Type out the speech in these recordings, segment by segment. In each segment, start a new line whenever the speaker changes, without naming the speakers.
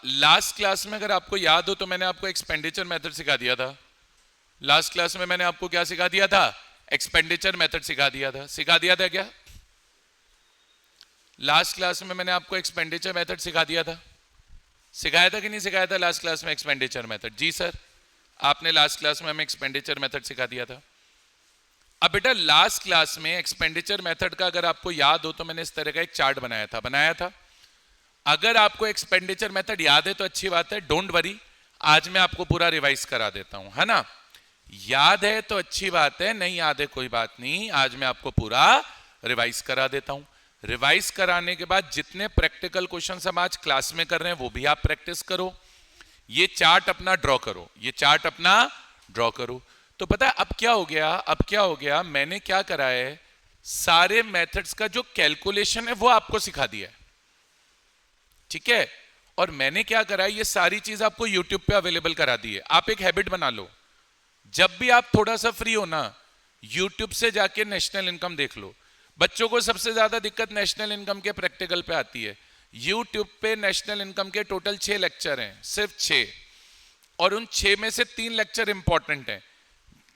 Last class में अगर आपको याद हो तो मैंने आपको एक्सपेंडिचर मेथड सिखा दिया था। लास्ट क्लास में मैंने आपको क्या सिखा दिया था? एक्सपेंडिचर मेथड सिखा दिया था क्या? लास्ट क्लास में मैंने आपको एक्सपेंडिचर मेथड सिखा दिया था, सिखाया था कि नहीं सिखाया था लास्ट क्लास में एक्सपेंडिचर मेथड? जी सर, आपने लास्ट क्लास में हमें एक्सपेंडिचर मेथड सिखा दिया था। अब बेटा लास्ट क्लास में एक्सपेंडिचर मेथड का अगर आपको याद हो तो मैंने इस तरह का एक चार्ट बनाया था। अगर आपको एक्सपेंडिचर मेथड याद है तो अच्छी बात है, डोंट वरी, आज मैं आपको पूरा रिवाइज करा देता हूं, है ना? याद है तो अच्छी बात है, नहीं याद है कोई बात नहीं, आज मैं आपको पूरा रिवाइज करा देता हूं। रिवाइज कराने के बाद जितने प्रैक्टिकल क्वेश्चन हम आज क्लास में कर रहे हैं वो भी आप प्रैक्टिस करो। ये चार्ट अपना ड्रॉ करो, तो पता है अब क्या हो गया, मैंने क्या करा है, सारे मेथड्स का जो कैलकुलेशन है वो आपको सिखा दिया है, ठीक है? और मैंने क्या करा है, ये सारी चीज आपको यूट्यूब पे अवेलेबल करा दी है। आप एक हैबिट बना लो, जब भी आप थोड़ा सा फ्री हो ना, यूट्यूब से जाके नेशनल इनकम देख लो। बच्चों को सबसे ज्यादा दिक्कत नेशनल इनकम के प्रैक्टिकल पे आती है। यूट्यूब पे नेशनल इनकम के टोटल 6 लेक्चर हैं, सिर्फ 6, और उन 6 में से 3 लेक्चर इंपॉर्टेंट हैं।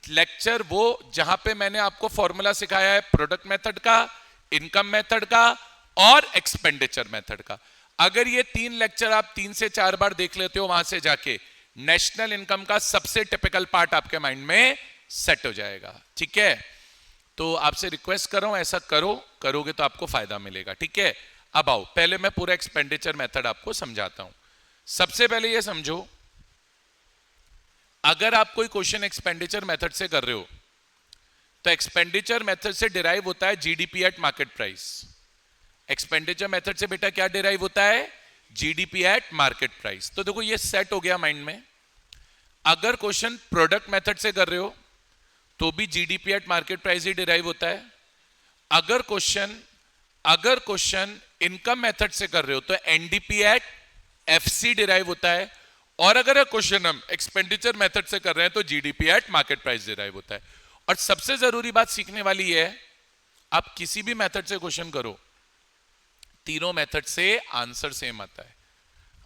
लेक्चर वो जहां पे मैंने आपको फॉर्मूला सिखाया है प्रोडक्ट मेथड का, इनकम मेथड का और एक्सपेंडिचर मेथड का। अगर ये 3 लेक्चर आप 3 से 4 बार देख लेते हो, वहां से जाके नेशनल इनकम का सबसे टिपिकल पार्ट आपके माइंड में सेट हो जाएगा, ठीक है? तो आपसे रिक्वेस्ट कर रहा हूं ऐसा करोगे तो आपको फायदा मिलेगा, ठीक है? अब आओ, पहले मैं पूरा एक्सपेंडिचर मेथड आपको समझाता हूं। सबसे पहले ये समझो, अगर आप कोई क्वेश्चन एक्सपेंडिचर मेथड से कर रहे हो तो एक्सपेंडिचर मेथड से डिराइव होता है GDP at market price. Expenditure method से बेटा क्या डिराइव होता है? GDP at market price. तो देखो ये सेट हो गया माइंड में। अगर क्वेश्चन प्रोडक्ट मेथड से कर रहे हो तो भी GDP at market price he derive होता है। अगर क्वेश्चन इनकम मेथड से कर रहे हो तो एनडीपी एट एफसी डिराइव होता है। और अगर क्वेश्चन हम एक्सपेंडिचर मेथड से कर रहे हैं तो GDP at market price derive होता है। और सबसे जरूरी बात सीखने वाली है, आप किसी भी मेथड से क्वेश्चन करो, तीनों मेथड से आंसर सेम आता है।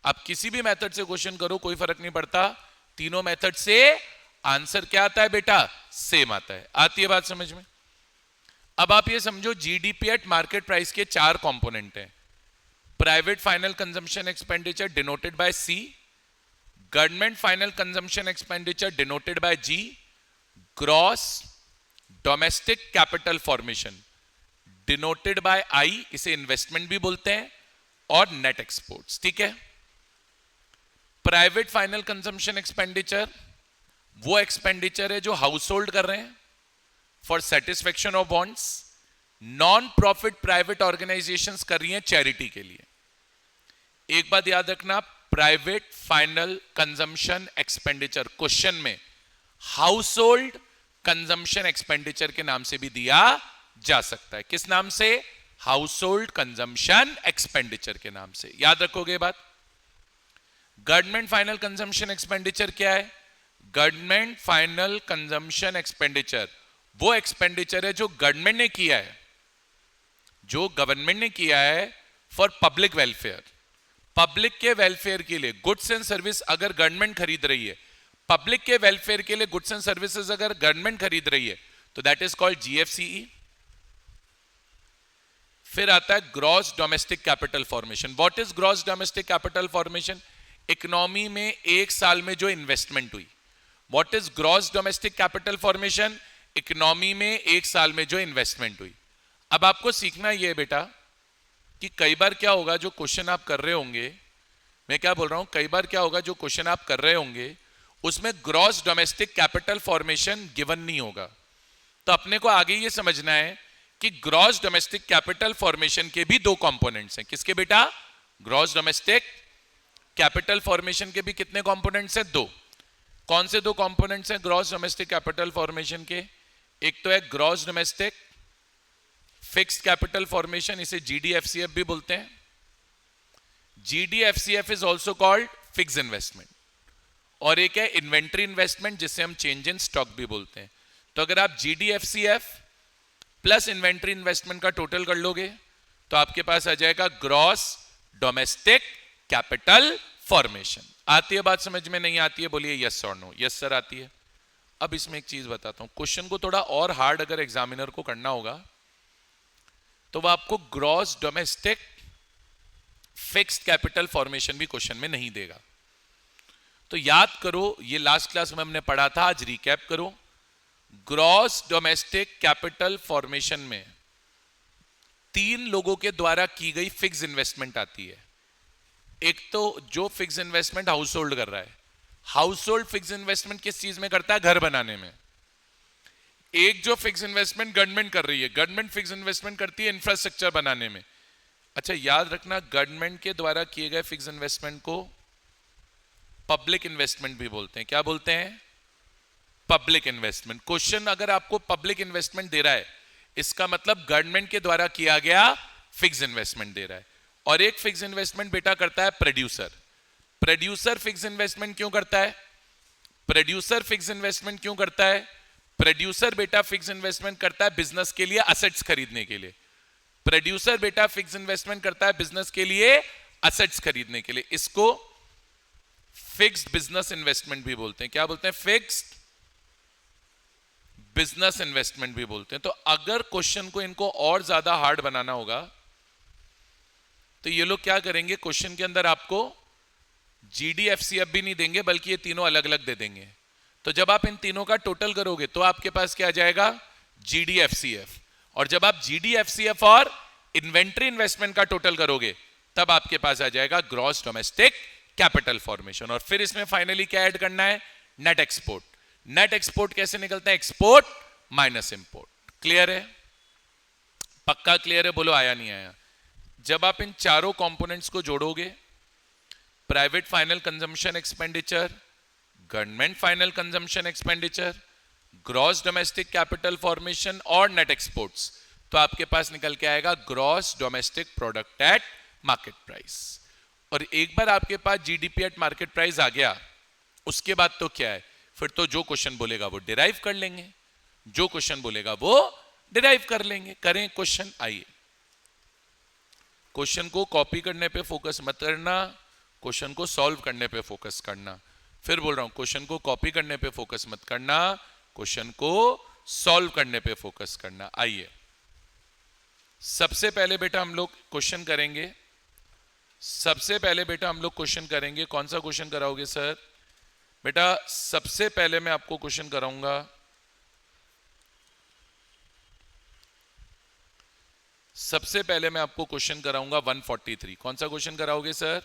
आप किसी भी मेथड से क्वेश्चन करो, कोई फर्क नहीं पड़ता, तीनों मेथड से आंसर क्या आता है बेटा? सेम आता है। आती है बात समझ में? अब आप ये समझो, जीडीपी एट मार्केट प्राइस के 4 कंपोनेंट हैं। Private final consumption expenditure denoted by C, government final consumption expenditure denoted by G, gross domestic capital formation denoted by I, इसे इन्वेस्टमेंट भी बोलते हैं, और नेट एक्सपोर्ट्स, ठीक है? प्राइवेट फाइनल कंजम्पशन एक्सपेंडिचर वो एक्सपेंडिचर है जो हाउस होल्ड कर रहे हैं for satisfaction of bonds, non profit private organisations कर रही हैं चैरिटी के लिए। एक बात याद रखना, private final consumption expenditure question में हाउस होल्ड कंजम्पशन एक्सपेंडिचर के नाम से भी दिया जा सकता है। किस नाम से? हाउस होल्ड कंजम्पशन एक्सपेंडिचर के नाम से। याद रखोगे बात? गवर्नमेंट फाइनल कंजम्पशन एक्सपेंडिचर क्या है? गवर्नमेंट फाइनल कंजम्पशन एक्सपेंडिचर वो एक्सपेंडिचर है जो गवर्नमेंट ने किया है फॉर पब्लिक वेलफेयर। पब्लिक के वेलफेयर के लिए गुड्स एंड सर्विस अगर गवर्नमेंट खरीद रही है, पब्लिक के वेलफेयर के लिए गुड्स एंड सर्विसेज अगर गवर्नमेंट खरीद रही है तो दैट इज कॉल्ड जीएफसीई। फिर आता है gross domestic capital formation. What is gross domestic capital formation? Economy में एक साल में जो इन्वेस्टमेंट हुई। What is gross domestic capital formation? Economy में एक साल में जो इन्वेस्टमेंट हुई। अब आपको सीखना यह है बेटा कि कई बार क्या होगा, जो क्वेश्चन आप कर रहे होंगे, मैं क्या बोल रहा हूं, कई बार क्या होगा, जो क्वेश्चन आप कर रहे होंगे उसमें gross domestic capital formation given नहीं होगा। तो अपने को आगे ये समझना है कि ग्रॉस डोमेस्टिक कैपिटल फॉर्मेशन के भी 2 कंपोनेंट्स हैं। किसके बेटा? ग्रॉस डोमेस्टिक कैपिटल फॉर्मेशन के भी कितने कंपोनेंट्स हैं? 2। कौन से 2 कंपोनेंट्स हैं ग्रॉस डोमेस्टिक कैपिटल फॉर्मेशन के? एक तो है gross domestic fixed capital formation, इसे जीडीएफसीएफ भी बोलते हैं। GDFCF is also called fixed investment. और एक है इन्वेंट्री इन्वेस्टमेंट, जिसे हम चेंज इन स्टॉक भी बोलते हैं। तो अगर आप जीडीएफसीएफ प्लस इन्वेंट्री इन्वेस्टमेंट का टोटल कर लोगे तो आपके पास आ जाएगा ग्रॉस डोमेस्टिक कैपिटल फॉर्मेशन। आती है बात समझ में? नहीं आती है बोलिए यस और नो। यस सर आती है। अब इसमें एक चीज बताता हूं, क्वेश्चन को थोड़ा और हार्ड अगर एग्जामिनर को करना होगा तो वह आपको gross domestic fixed capital formation भी क्वेश्चन में नहीं देगा। तो याद करो, ये लास्ट क्लास में हमने पढ़ा था, आज रिकैप करो। ग्रॉस डोमेस्टिक कैपिटल फॉर्मेशन में 3 लोगों के द्वारा की गई फिक्स इन्वेस्टमेंट आती है। एक तो जो फिक्स इन्वेस्टमेंट हाउस होल्ड कर रहा है, हाउस होल्ड फिक्स इन्वेस्टमेंट किस चीज में करता है? घर बनाने में। एक जो फिक्स इन्वेस्टमेंट गवर्नमेंट कर रही है, गवर्नमेंट फिक्स इन्वेस्टमेंट करती है इंफ्रास्ट्रक्चर बनाने में। अच्छा याद रखना, गवर्नमेंट के द्वारा किए गए फिक्स इन्वेस्टमेंट को पब्लिक इन्वेस्टमेंट भी बोलते हैं। क्या बोलते हैं? Public investment. क्वेश्चन अगर आपको पब्लिक इन्वेस्टमेंट दे रहा है, इसका मतलब गवर्नमेंट के द्वारा किया गया फिक्स इन्वेस्टमेंट दे रहा है। और एक फिक्स इन्वेस्टमेंट बेटा करता है प्रोड्यूसर। प्रोड्यूसर फिक्स इन्वेस्टमेंट क्यों करता है? प्रोड्यूसर फिक्स इन्वेस्टमेंट क्यों करता है? प्रोड्यूसर बेटा फिक्स इन्वेस्टमेंट करता है बिजनेस के लिए असेट्स खरीदने के लिए। प्रोड्यूसर बेटा फिक्स इन्वेस्टमेंट करता है बिजनेस के लिए असेट्स खरीदने के लिए। इसको फिक्स्ड बिजनेस इन्वेस्टमेंट भी बोलते हैं। क्या बोलते हैं? फिक्स्ड बिजनेस इन्वेस्टमेंट भी बोलते हैं। तो अगर क्वेश्चन को इनको और ज्यादा हार्ड बनाना होगा तो ये लोग क्या करेंगे, क्वेश्चन के अंदर आपको जीडीएफसीएफ भी नहीं देंगे, बल्कि ये तीनों अलग अलग दे देंगे। तो जब आप इन तीनों का टोटल करोगे तो आपके पास क्या आ जाएगा? जीडीएफसीएफ। और जब आप जीडीएफसीएफ और इन्वेंट्री इन्वेस्टमेंट का टोटल करोगे तब आपके पास आ जाएगा ग्रॉस डोमेस्टिक कैपिटल फॉर्मेशन। और फिर इसमें फाइनली क्या ऐड करना है? Net export. नेट एक्सपोर्ट कैसे निकलता है? Export minus import. क्लियर है? पक्का क्लियर है? बोलो आया नहीं आया। जब आप इन चारों कंपोनेंट्स को जोड़ोगे, private final consumption expenditure, government final consumption expenditure, gross domestic capital formation और नेट एक्सपोर्ट्स, तो आपके पास निकल के आएगा gross domestic product at market price. और एक बार आपके पास जीडीपी एट मार्केट प्राइस आ गया, उसके बाद तो क्या है? फिर तो जो क्वेश्चन बोलेगा वो डिराइव कर लेंगे, जो क्वेश्चन बोलेगा वो डिराइव कर लेंगे। करें क्वेश्चन। आइए, क्वेश्चन को कॉपी करने पे फोकस मत करना, क्वेश्चन को सॉल्व करने पे फोकस करना। फिर बोल रहा हूं, क्वेश्चन को कॉपी करने पे फोकस मत करना, क्वेश्चन को सॉल्व करने पे फोकस करना। आइए, सबसे पहले बेटा हम लोग क्वेश्चन करेंगे। सबसे पहले बेटा हम लोग क्वेश्चन करेंगे। कौन सा क्वेश्चन कराओगे सर? बेटा सबसे पहले मैं आपको क्वेश्चन कराऊंगा सबसे पहले मैं आपको क्वेश्चन कराऊंगा 143। कौन सा क्वेश्चन कराओगे सर?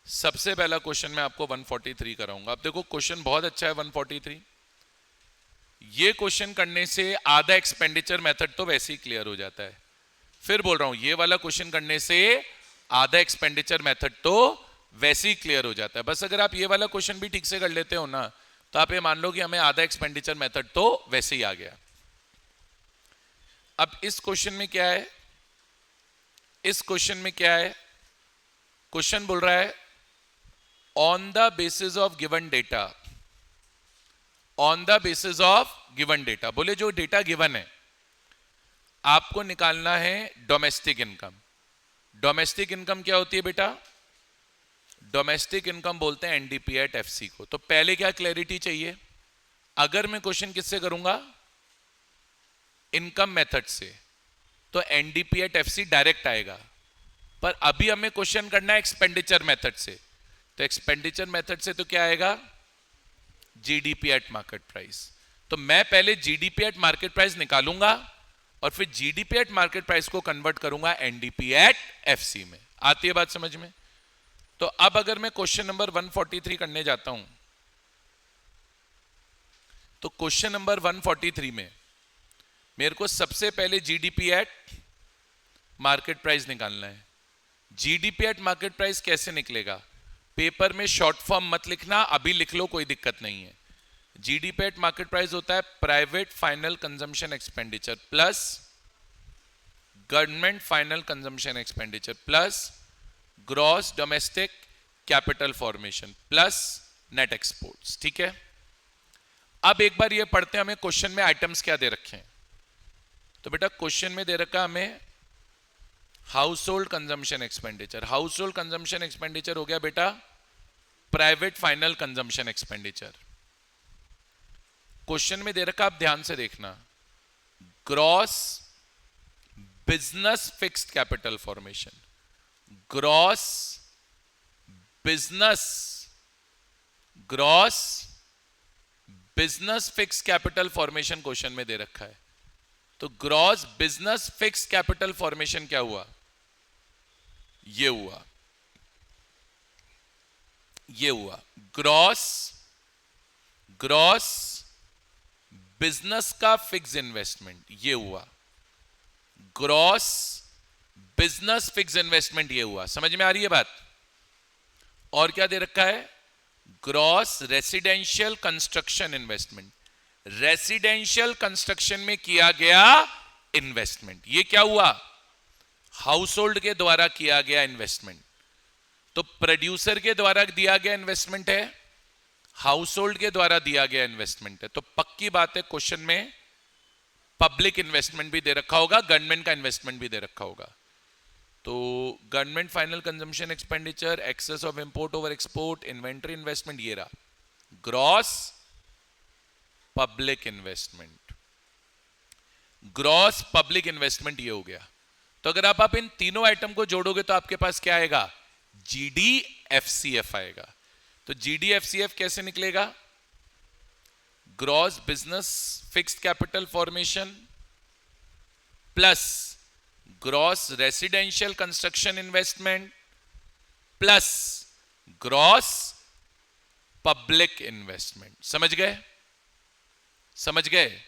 सबसे पहला क्वेश्चन मैं आपको 143 कराऊंगा। अब देखो क्वेश्चन बहुत अच्छा है 143। ये क्वेश्चन करने से आधा एक्सपेंडिचर मेथड तो वैसे ही क्लियर हो जाता है। फिर बोल रहा हूं, ये वाला क्वेश्चन करने से आधा एक्सपेंडिचर मेथड तो वैसे ही क्लियर हो जाता है। बस अगर आप ये वाला क्वेश्चन भी ठीक से कर लेते हो ना, तो आप ये मान लो कि हमें आधा एक्सपेंडिचर मेथड तो वैसे ही आ गया। अब इस क्वेश्चन में क्या है? इस क्वेश्चन में क्या है? क्वेश्चन बोल रहा है on the basis of given data. On the basis of given data, बोले जो डेटा गिवन है आपको निकालना है डोमेस्टिक इनकम। डोमेस्टिक इनकम क्या होती है बेटा? डोमेस्टिक इनकम बोलते हैं एनडीपी एट एफसी को। तो पहले क्या क्लैरिटी चाहिए? अगर मैं क्वेश्चन किससे करूंगा? इनकम मेथड से, तो एनडीपी एट एफसी डायरेक्ट आएगा। पर अभी हमें क्वेश्चन करना है एक्सपेंडिचर मेथड से, तो एक्सपेंडिचर मेथड से तो क्या आएगा? GDP at market price. तो मैं पहले जीडीपी एट मार्केट प्राइस निकालूंगा और फिर जीडीपी एट मार्केट प्राइस को कन्वर्ट करूंगा एनडीपी एट एफसी में। आती है बात समझ में? तो अब अगर मैं क्वेश्चन नंबर 143 करने जाता हूं, तो क्वेश्चन नंबर 143 में मेरे को सबसे पहले जीडीपी एट मार्केट प्राइस निकालना है। जीडीपी एट मार्केट प्राइस कैसे निकलेगा? पेपर में शॉर्ट फॉर्म मत लिखना, अभी लिख लो, कोई दिक्कत नहीं है। जीडीपी एट मार्केट प्राइस होता है private final consumption expenditure plus government final consumption expenditure plus gross domestic capital formation plus net exports. ठीक है, अब एक बार ये पढ़ते हैं हमें क्वेश्चन में आइटम्स क्या दे रखे हैं। तो बेटा क्वेश्चन में दे रखा हमें house hold consumption expenditure, house hold consumption expenditure हो गया बेटा private final consumption expenditure. Question में दे रखा, आप ध्यान से देखना, gross business fixed capital formation, gross business fix capital formation question में दे रखा है। तो gross business fix capital formation क्या हुआ, ये हुआ ग्रॉस बिजनेस का फिक्स इन्वेस्टमेंट, ये हुआ ग्रॉस बिजनेस फिक्स इन्वेस्टमेंट, ये हुआ। समझ में आ रही है बात? और क्या दे रखा है, gross residential construction investment, residential construction में किया गया इन्वेस्टमेंट, ये क्या हुआ, हाउस होल्ड के द्वारा किया गया इन्वेस्टमेंट। तो प्रोड्यूसर के द्वारा दिया गया इन्वेस्टमेंट है, हाउस होल्ड के द्वारा दिया गया इन्वेस्टमेंट है। तो पक्की बात है क्वेश्चन में पब्लिक इन्वेस्टमेंट भी दे रखा होगा, गवर्नमेंट का इन्वेस्टमेंट भी दे रखा होगा। तो government final consumption expenditure, excess of import over export, inventory investment, ये रहा gross public investment, gross public investment, ये हो गया। तो अगर आप इन तीनों आइटम को जोड़ोगे तो आपके पास क्या आएगा, GDFCF आएगा। तो GDFCF कैसे निकलेगा, gross business fixed capital formation plus gross residential construction investment plus gross public investment. समझ गए?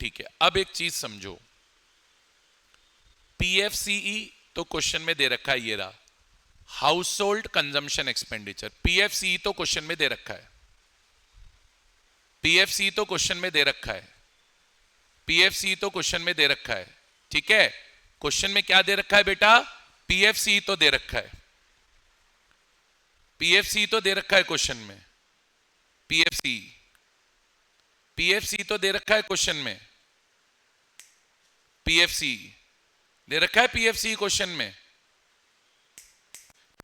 ठीक है। अब एक चीज समझो, PFCE तो क्वेश्चन में दे रखा है, ये रहा house hold consumption expenditure. PFCE तो क्वेश्चन में दे रखा है, PFCE तो क्वेश्चन में दे रखा है, PFCE तो क्वेश्चन में दे रखा है। ठीक है, क्वेश्चन में क्या दे रखा है बेटा, PFCE तो दे रखा है, PFCE तो दे रखा है क्वेश्चन में, PFCE तो दे रखा है क्वेश्चन में, PFCE दे रखा है, PFCE क्वेश्चन में,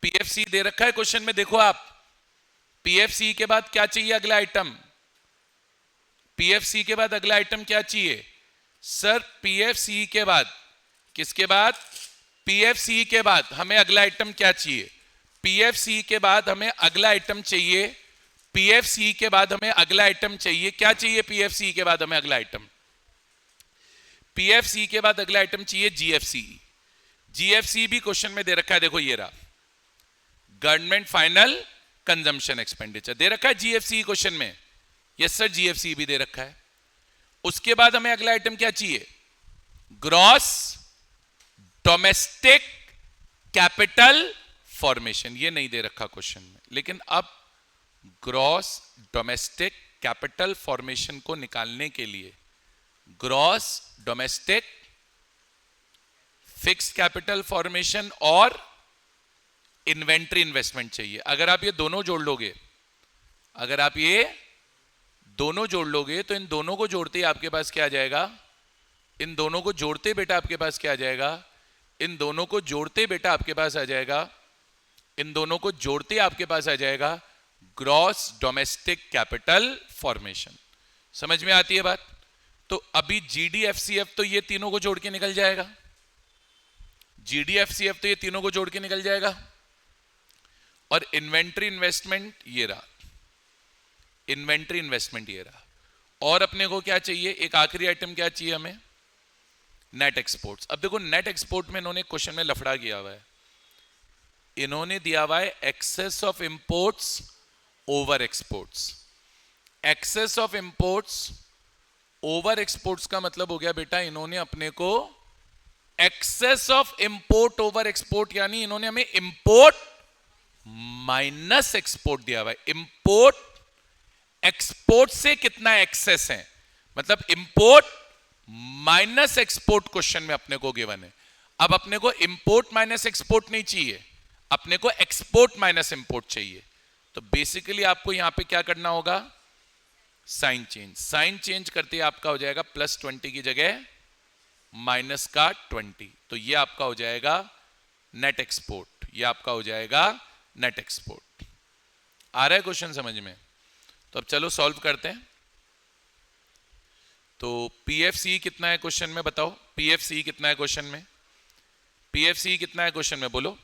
PFCE दे रखा है क्वेश्चन में। देखो आप, PFCE के बाद क्या चाहिए अगला आइटम, PFCE के बाद अगला आइटम क्या चाहिए सर, PFCE के बाद, किसके बाद, PFCE के बाद हमें अगला आइटम क्या चाहिए, PFCE के बाद हमें अगला आइटम चाहिए, PFCE के बाद हमें अगला आइटम चाहिए, क्या चाहिए PFCE के बाद हमें अगला आइटम, PFCE के बाद अगला आइटम चाहिए GFCE। GFCE भी क्वेश्चन में दे रखा है, देखो ये रहा गवर्नमेंट फाइनल कंजम्पशन एक्सपेंडिचर दे रखा है GFCE क्वेश्चन में। यस सर, GFCE भी दे रखा है। उसके बाद हमें अगला आइटम क्या चाहिए, ग्रॉस डोमेस्टिक कैपिटल फॉर्मेशन, ये नहीं दे रखा क्वेश्चन में। लेकिन अब ग्रॉस डोमेस्टिक कैपिटल फॉर्मेशन को निकालने के लिए gross domestic fixed capital formation और इन्वेंट्री इन्वेस्टमेंट चाहिए। अगर आप ये दोनों जोड़ लोगे, अगर आप ये दोनों जोड़ लोगे तो इन दोनों को जोड़ते ही आपके पास क्या आ जाएगा, इन दोनों को जोड़ते बेटा आपके पास क्या आ जाएगा, इन दोनों को जोड़ते बेटा आपके पास आ जाएगा, इन दोनों को जोड़ते आपके पास आ जाएगा ग्रॉस डोमेस्टिक कैपिटल फॉर्मेशन। समझ में आती है बात? तो अभी GDFCF तो ये तीनों को जोड़ के निकल जाएगा, GDFCF तो ये तीनों को जोड़ के निकल जाएगा। और इन्वेंट्री इन्वेस्टमेंट ये रहा, इन्वेंट्री इन्वेस्टमेंट ये रहा। और अपने को क्या चाहिए, एक आखिरी आइटम क्या चाहिए हमें, नेट एक्सपोर्ट्स। अब देखो नेट एक्सपोर्ट में इन्होंने क्वेश्चन में लफड़ा किया हुआ है, इन्होंने दिया हुआ है excess of imports over exports. Excess of imports over exports का मतलब हो गया बेटा, इन्होंने अपने को excess of import over export, यानी इन्होंने हमें इंपोर्ट माइनस एक्सपोर्ट दिया हुआ है। इंपोर्ट एक्सपोर्ट से कितना एक्सेस है, मतलब इंपोर्ट माइनस एक्सपोर्ट क्वेश्चन में अपने को गिवन है। अब अपने को इंपोर्ट माइनस एक्सपोर्ट नहीं चाहिए, अपने को एक्सपोर्ट माइनस इंपोर्ट चाहिए। तो बेसिकली आपको यहां पे क्या करना होगा, साइन चेंज। साइन चेंज करते ही आपका हो जाएगा +20 की जगह माइनस का 20, तो ये आपका हो जाएगा नेट एक्सपोर्ट, ये आपका हो जाएगा नेट एक्सपोर्ट। आ रहा है क्वेश्चन समझ में? तो अब चलो सॉल्व करते हैं। तो पीएफसी कितना है क्वेश्चन में, बताओ पीएफसी कितना है क्वेश्चन में, पीएफसी कितना है क्वेश्चन में बोलो।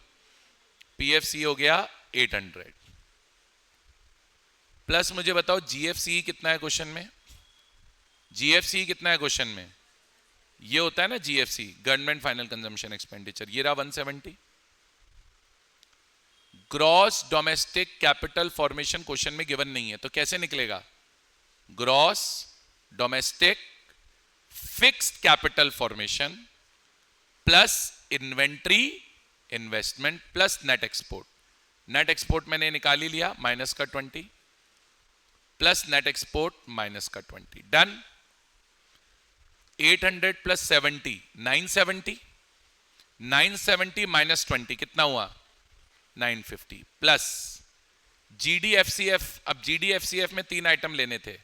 पीएफसी हो गया 800, प्लस मुझे बताओ जीएफसी कितना है क्वेश्चन में, जीएफसी कितना है क्वेश्चन में, ये होता है ना GFC, government final consumption expenditure, ये रहा 170। Gross domestic capital formation question में गिवन नहीं है, तो कैसे निकलेगा, gross domestic fixed capital formation plus inventory investment plus net export. Net export मैंने निकाल ही लिया, माइनस का 20 प्लस नेट एक्सपोर्ट माइनस का 20, डन। 800 प्लस 70 970, 970 माइनस 20 कितना हुआ 950, प्लस जीडीएफसीएफ। अब जीडीएफसीएफ में 3 आइटम लेने थे,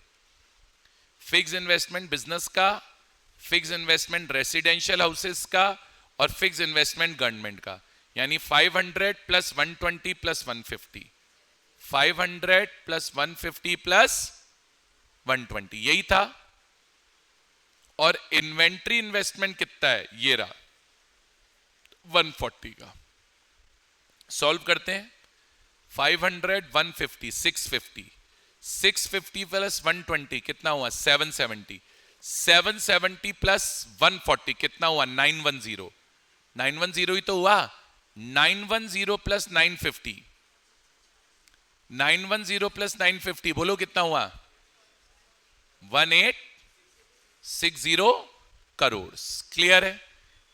फिक्स इन्वेस्टमेंट बिजनेस का, फिक्स इन्वेस्टमेंट रेसिडेंशियल हाउसेस का और फिक्स इन्वेस्टमेंट गवर्नमेंट का, यानी 500 प्लस 120 प्लस 150, 500 प्लस 150 प्लस 120, यही था। और इन्वेंट्री इन्वेस्टमेंट कितना है, ये रहा 140 का। सॉल्व करते हैं, 500 150 650, 650 प्लस 120 कितना हुआ 770, 770 प्लस 140 कितना हुआ 910, 910 ही तो हुआ, 910 प्लस 950, 910 प्लस 950 बोलो कितना हुआ 1860 करोड़। क्लियर है?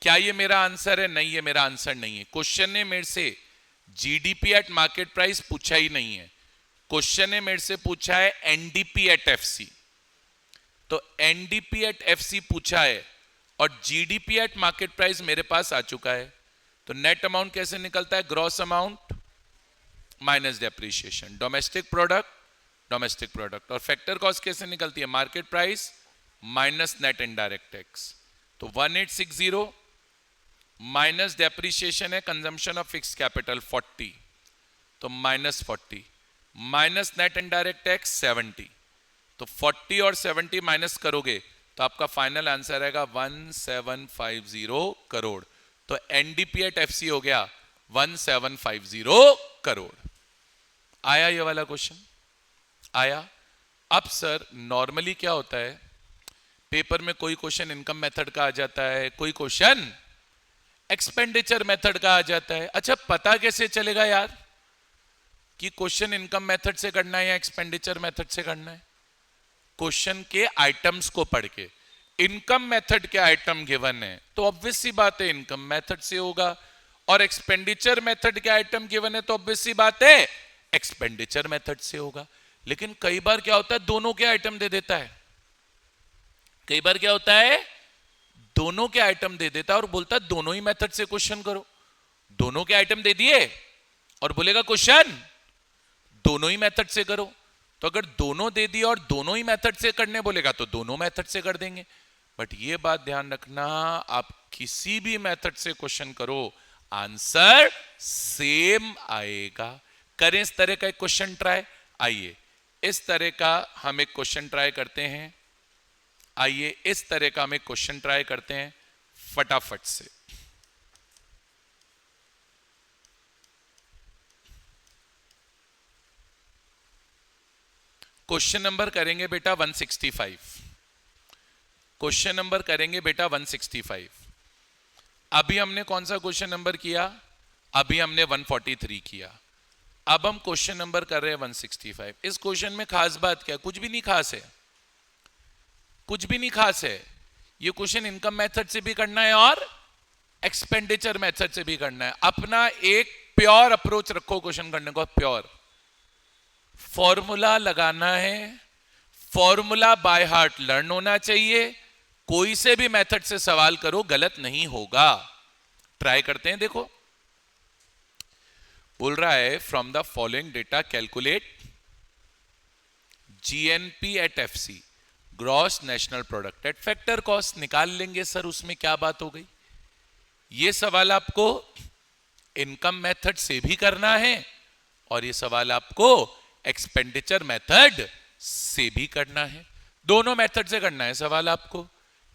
क्या ये मेरा आंसर है? नहीं, ये मेरा आंसर नहीं है। क्वेश्चन ने मेरे से जीडीपी एट मार्केट प्राइस पूछा ही नहीं है, क्वेश्चन ने मेरे से पूछा है एनडीपी एट एफसी। तो एनडीपी एट एफसी पूछा है और जीडीपी एट मार्केट प्राइस मेरे पास आ चुका है। तो नेट अमाउंट कैसे निकलता है, gross amount minus depreciation, domestic product. और फैक्टर कॉस्ट कैसे निकलती है, market price minus net indirect tax. तो 1860 माइनस डेप्रिसिएशन है कंजम्पशन ऑफ फिक्स कैपिटल 40, तो minus 40 minus net indirect tax 70, तो 40 और 70 माइनस करोगे तो आपका फाइनल आंसर आएगा 1750 करोड़। तो एनडीपी एट एफसी हो गया 1750 करोड़। आया ये वाला क्वेश्चन? आया। अब सर नॉर्मली क्या होता है, पेपर में कोई क्वेश्चन इनकम मेथड का आ जाता है, कोई क्वेश्चन एक्सपेंडिचर मेथड का आ जाता है। अच्छा पता कैसे चलेगा यार कि क्वेश्चन इनकम मेथड से करना है या एक्सपेंडिचर मेथड से करना है? क्वेश्चन के आइटम्स को पढ़ के, इनकम मेथड के आइटम गिवन है तो ऑब्वियस सी बात है इनकम मेथड से होगा, और एक्सपेंडिचर मेथड के आइटम गिवन है तो ऑब्वियस सी बात है एक्सपेंडिचर मेथड से होगा। लेकिन कई बार क्या होता है, दोनों के आइटम दे देता है, कई बार क्या होता है दोनों के आइटम दे देता है और बोलता है दोनों ही मेथड से क्वेश्चन करो। दोनों के आइटम दे दिए और बोलेगा क्वेश्चन दोनों ही मेथड से करो। तो अगर दोनों दे दिए और दोनों ही मेथड से करने बोलेगा तो दोनों मेथड से कर देंगे। बट ये बात ध्यान रखना, आप किसी भी मेथड से क्वेश्चन करो आंसर सेम आएगा। करें इस तरह का एक क्वेश्चन ट्राई। आइए इस तरह का हम एक क्वेश्चन ट्राई करते हैं, आइए इस तरह का हम एक क्वेश्चन ट्राई करते हैं फटाफट से। क्वेश्चन नंबर करेंगे बेटा 165, क्वेश्चन नंबर करेंगे बेटा 165। अभी हमने कौन सा क्वेश्चन नंबर किया, अभी हमने 143 किया, अब हम क्वेश्चन नंबर कर रहे हैं 165। इस क्वेश्चन में खास बात क्या है, कुछ भी नहीं खास है, कुछ भी नहीं खास है। ये क्वेश्चन इनकम मेथड से भी करना है और एक्सपेंडिचर मेथड से भी करना है। अपना एक प्योर अप्रोच रखो क्वेश्चन करने को, प्योर। फॉर्मूला लगाना है, फॉर्मूला बाय हार्ट लर्न होना चाहिए। कोई से भी मेथड से सवाल करो गलत नहीं होगा। ट्राई करते हैं, देखो बोल रहा है from the following data calculate GNP at FC. Gross national product at factor cost निकाल लेंगे सर, उसमें क्या बात हो गई। ये सवाल आपको इनकम मेथड से भी करना है और ये सवाल आपको एक्सपेंडिचर मेथड से भी करना है। दोनों मेथड से करना है सवाल आपको,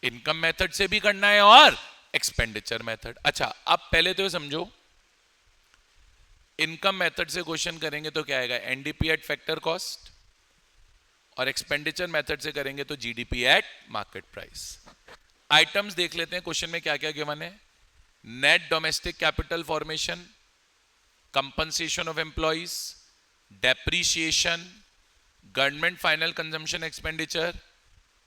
इनकम मेथड से भी करना है और एक्सपेंडिचर मेथड। अच्छा, अब पहले तो ये समझो, इनकम मेथड से क्वेश्चन करेंगे तो क्या आएगा, एनडीपी एट फैक्टर कॉस्ट, और एक्सपेंडिचर मेथड से करेंगे तो GDP at market price. Items देख लेते हैं क्वेश्चन में क्या क्या गिवन है। Net domestic capital formation, compensation of employees, depreciation, government final consumption expenditure,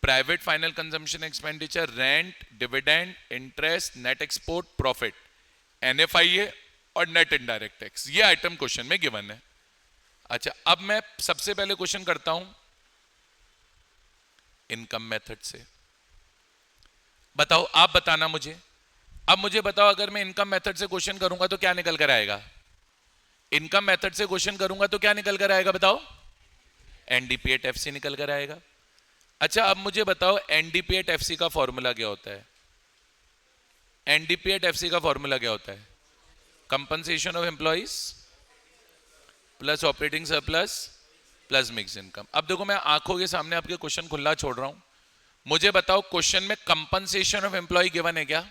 private final consumption expenditure, rent, dividend, interest, net export, profit, NFIA और नेट इनडायरेक्ट टैक्स। ये item question में गिवन है। अच्छा, अब मैं सबसे पहले क्वेश्चन करता हूं इनकम मेथड से। बताओ, आप बताना मुझे। अब मुझे बताओ, अगर मैं इनकम मेथड से क्वेश्चन करूंगा तो क्या निकल कर आएगा? इनकम मेथड से क्वेश्चन करूंगा तो क्या निकल कर आएगा बताओ? एनडीपी एट एफसी निकल कर आएगा। अच्छा, अब मुझे बताओ एनडीपी एट एफसी का फॉर्मूला क्या होता है? एनडीपी एट एफसी का फॉर्मूला क्या होता है? Compensation of employees plus operating surplus plus mix income. अब देखो, मैं आंखों के सामने आपके क्वेश्चन खुला छोड़ रहा हूं, मुझे बताओ क्वेश्चन में कंपनसेशन ऑफ एम्प्लॉय गिवन है क्या?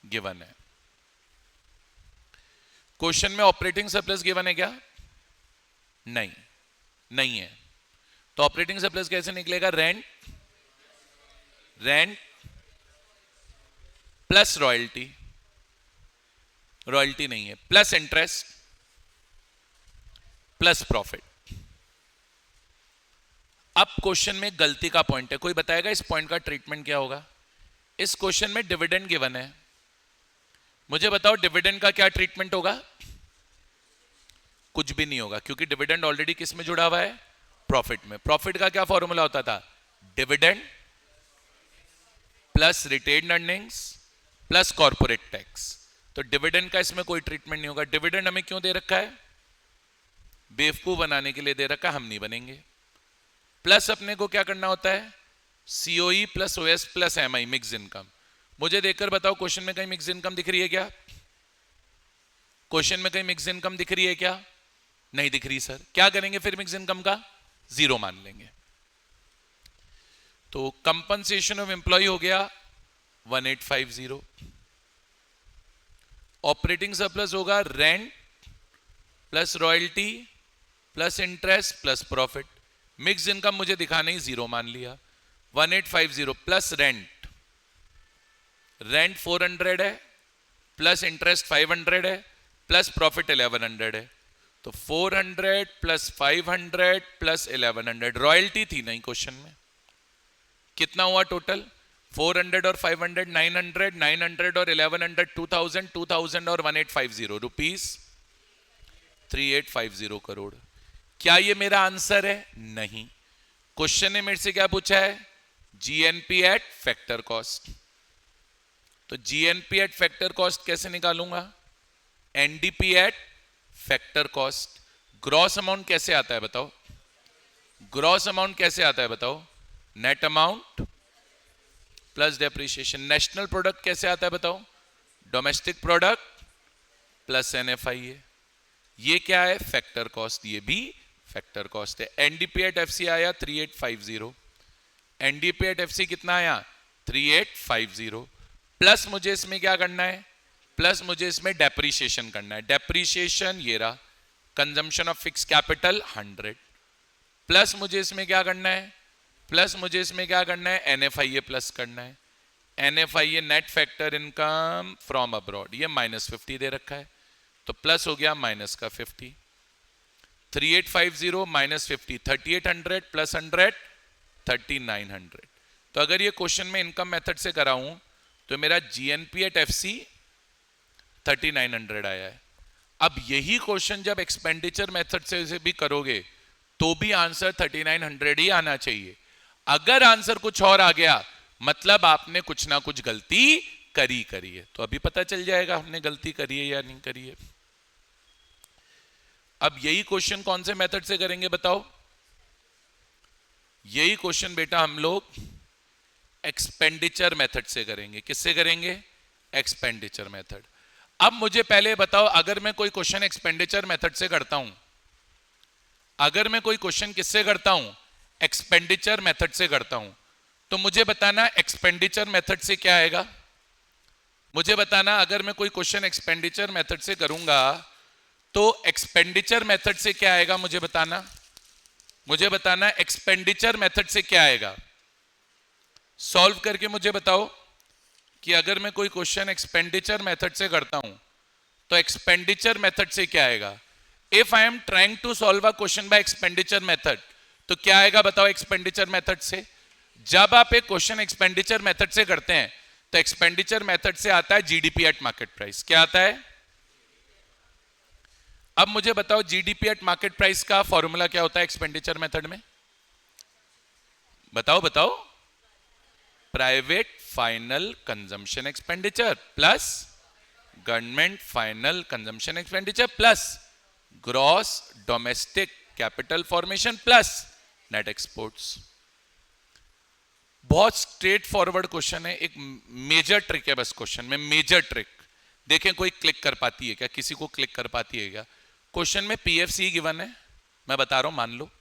गिवन है। क्वेश्चन में ऑपरेटिंग सरप्लस गिवन है क्या? नहीं, नहीं है। तो ऑपरेटिंग सरप्लस कैसे निकलेगा? Rent, rent plus royalty, royalty नहीं है, प्लस इंटरेस्ट प्लस प्रॉफिट। अब क्वेश्चन में गलती का पॉइंट है, कोई बताएगा इस पॉइंट का ट्रीटमेंट क्या होगा? इस क्वेश्चन में डिविडेंड गिवन है, मुझे बताओ डिविडेंड का क्या ट्रीटमेंट होगा? कुछ भी नहीं होगा, क्योंकि डिविडेंड ऑलरेडी किस में जुड़ा हुआ है? प्रॉफिट में। प्रॉफिट का क्या फॉर्मूला होता था? Dividend plus retained earnings plus corporate tax. तो डिविडेंड का इसमें कोई ट्रीटमेंट नहीं होगा। डिविडेंड हमें क्यों दे रखा है? बेवकूफ बनाने के लिए दे रखा है, हम नहीं बनेंगे। प्लस अपने को क्या करना होता है? COE plus OS plus MI, mix income. मुझे देखकर बताओ क्वेश्चन में कहीं मिक्स इनकम दिख रही है क्या? क्वेश्चन में कहीं मिक्स इनकम दिख रही है क्या? नहीं दिख रही सर। क्या करेंगे फिर मिक्स इनकम का? जीरो मान लेंगे। तो कंपनसेशन ऑफ एम्प्लॉय हो गया 1850। ऑपरेटिंग सरप्लस होगा rent plus royalty plus interest plus profit. Mix income मुझे दिखाना ही, जीरो मान लिया। 1850 प्लस रेंट, रेंट 400 है प्लस इंटरेस्ट 500 है प्लस प्रॉफिट 1100 है। तो 400 प्लस 500 प्लस 1100, रॉयल्टी थी नहीं क्वेश्चन में। कितना हुआ टोटल? 400 और 500 900, 900 और 1100 2000, 2000 और 1850 रुपीस 3850 करोड़। क्या ये मेरा आंसर है? नहीं। क्वेश्चन ने मेरे से क्या पूछा है? GNP eight factor cost. तो जीएनपी एट फैक्टर कॉस्ट कैसे निकालूंगा? NDP at factor cost. Gross amount कैसे आता है बताओ? ग्रॉस अमाउंट कैसे आता है बताओ? Net amount plus depreciation. National product कैसे आता है बताओ? Domestic product plus NFIA. ये क्या है? Factor cost. ये भी फैक्टर कॉस्ट है। एनडीपी एट एफसी आया 3850। एनडीपी एट एफसी कितना आया? 3850। प्लस मुझे इसमें क्या करना है? प्लस मुझे इसमें डेप्रीशिएशन करना है। डेप्रीशिएशन ये रहा, consumption of fix capital 100। Plus मुझे इसमें क्या करना है? प्लस मुझे इसमें क्या करना है? एनएफआईए प्लस करना है। NFIA net factor income from abroad, ये -50 दे रखा है, तो प्लस हो गया माइनस का 50। 3850 माइनस 50, 3800 प्लस 100 3900। तो अगर ये क्वेश्चन में इनकम मेथड से कराऊं तो मेरा जीएनपी एट एफसी 3900 आया है। अब यही क्वेश्चन जब एक्सपेंडिचर मेथड से भी करोगे तो भी आंसर 3900 ही आना चाहिए। अगर आंसर कुछ और आ गया मतलब आपने कुछ ना कुछ गलती करी है। तो अभी पता चल जाएगा हमने गलती करी है या नहीं करी है। अब यही क्वेश्चन कौन से मेथड से करेंगे बताओ? यही क्वेश्चन बेटा हम लोग एक्सपेंडिचर मेथड से करेंगे। किससे करेंगे? Expenditure method. अब मुझे पहले बताओ, अगर मैं कोई क्वेश्चन एक्सपेंडिचर मेथड से करता हूं, अगर मैं कोई क्वेश्चन किससे करता हूं? एक्सपेंडिचर मेथड से करता हूं, तो मुझे बताना एक्सपेंडिचर मेथड से क्या आएगा। मुझे बताना, अगर मैं कोई क्वेश्चन एक्सपेंडिचर मेथड से करूंगा तो एक्सपेंडिचर मेथड से क्या आएगा, मुझे बताना। मुझे बताना एक्सपेंडिचर मेथड से क्या आएगा। सॉल्व करके मुझे बताओ कि अगर मैं कोई क्वेश्चन एक्सपेंडिचर मेथड से करता हूं तो एक्सपेंडिचर मेथड से क्या आएगा। If I am trying to solve a question by expenditure method तो क्या आएगा बताओ एक्सपेंडिचर मेथड से। जब आप एक क्वेश्चन एक्सपेंडिचर मेथड से करते हैं तो एक्सपेंडिचर मेथड से आता है जीडीपी एट मार्केट प्राइस। क्या आता है? अब मुझे बताओ जीडीपी एट मार्केट प्राइस का फॉर्मूला क्या होता है एक्सपेंडिचर मेथड में? बताओ बताओ। Private final consumption expenditure plus government final consumption expenditure plus gross domestic capital formation plus net exports. बहुत स्ट्रेट फॉरवर्ड क्वेश्चन है, एक मेजर ट्रिक है बस क्वेश्चन में, मेजर ट्रिक। देखें कोई क्लिक कर पाती है क्या, किसी को क्लिक कर पाती है क्या? क्वेश्चन में पीएफसी गिवन है, मैं बता रहा हूं मान लो,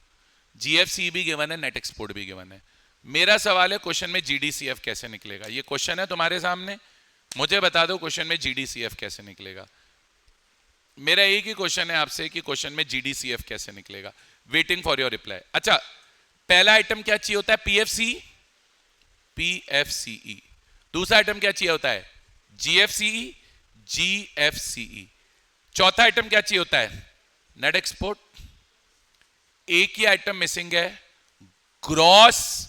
जीएफसी भी गिवन है, नेट एक्सपोर्ट भी गिवन है। मेरा सवाल है क्वेश्चन में जीडीसीएफ कैसे निकलेगा। ये क्वेश्चन है तुम्हारे सामने, मुझे बता दो क्वेश्चन में जीडीसीएफ कैसे निकलेगा। मेरा एक ही क्वेश्चन है आपसे कि क्वेश्चन में जीडीसीएफ कैसे निकलेगा। Waiting for your reply. अच्छा, पहला आइटम क्या चाहिए होता है? पीएफसी, पीएफसीई। दूसरा आइटम क्या चाहिए होता है? जीएफसीई, जीएफसीई। चौथा आइटम क्या चाहिए होता है? Net export. एक ही आइटम मिसिंग है, ग्रॉस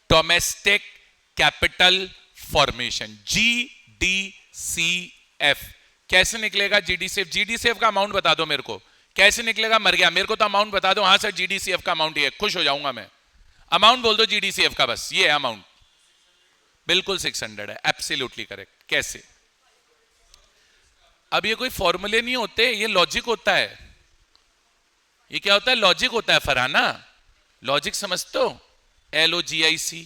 डोमेस्टिक कैपिटल फॉर्मेशन, जीडीसीएफ। कैसे निकलेगा जीडीसीएफ? जीडीसीएफ का अमाउंट बता दो मेरे को, कैसे निकलेगा? मर गया, मेरे को तो अमाउंट बता दो। हाँ सर जीडीसीएफ का अमाउंट ये, खुश हो जाऊंगा मैं। अमाउंट बोल दो जीडीसीएफ का, बस ये है अमाउंट। बिल्कुल 600 है, एब्सोल्युटली करेक्ट। कैसे? अब ये कोई फॉर्मूले नहीं होते, ये लॉजिक होता है। ये क्या होता है? लॉजिक होता है फरहाना। लॉजिक समझते हो? LOGIC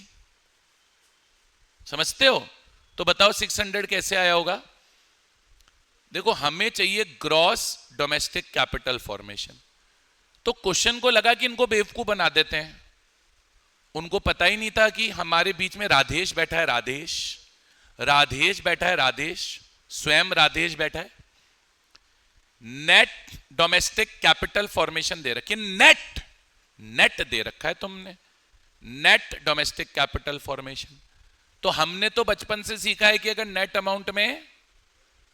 समझते हो? तो बताओ 600 कैसे आया होगा। देखो हमें चाहिए ग्रॉस डोमेस्टिक कैपिटल फॉर्मेशन। तो क्वेश्चन को लगा कि इनको बेवकूफ बना देते हैं, उनको पता ही नहीं था कि हमारे बीच में राधेश बैठा है। राधेश, राधेश बैठा है, राधेश, स्वयं राधेश बैठा है। नेट डोमेस्टिक कैपिटल फॉर्मेशन दे रखी है, नेट, नेट दे रखा है तुमने, नेट डोमेस्टिक कैपिटल फॉर्मेशन। तो हमने तो बचपन से सीखा है कि अगर नेट अमाउंट में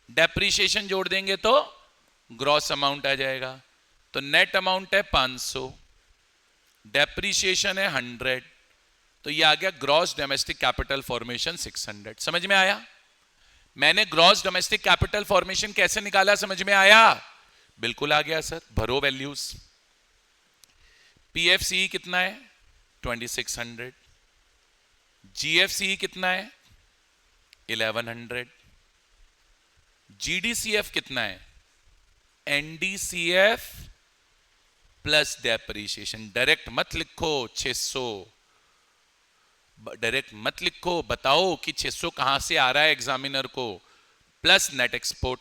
डेप्रीशिएशन जोड़ देंगे तो ग्रॉस अमाउंट आ जाएगा। तो नेट अमाउंट है 500, डेप्रीशिएशन है 100, तो ये आ गया ग्रॉस डोमेस्टिक कैपिटल फॉर्मेशन 600। समझ में आया? मैंने ग्रॉस डोमेस्टिक कैपिटल फॉर्मेशन कैसे निकाला, समझ में आया? बिल्कुल आ गया सर। भरो वैल्यूज। पीएफसी कितना है? 2600। जीएफसी कितना है? 1100। जीडीसीएफ कितना है? एनडीसीएफ प्लस डेप्रीशिएशन। डायरेक्ट मत लिखो 600, डायरेक्ट मत लिखो, बताओ कि 600 कहां से आ रहा है एग्जामिनर को। Plus net export,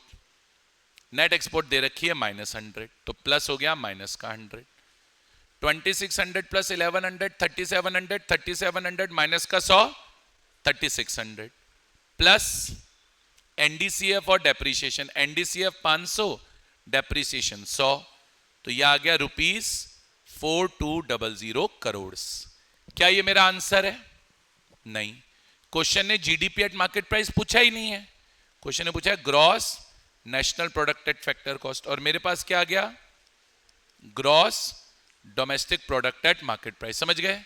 net export दे रखी है -100, तो प्लस हो गया माइनस का 100। 2600 प्लस 1100 3700, 3700 माइनस का 100 3600, प्लस एनडीसीएफ और डेप्रीशिएशन। एनडीसीएफ 500, डेप्रीशिएशन 100, तो यह आ गया ₹4200 करोड़। क्या ये मेरा आंसर है? नहीं। क्वेश्चन ने जीडीपी एट मार्केट प्राइस पूछा ही नहीं है, क्वेश्चन ने पूछा है gross national product at factor cost, और मेरे पास क्या आ गया? Gross domestic product at market price. समझ गए?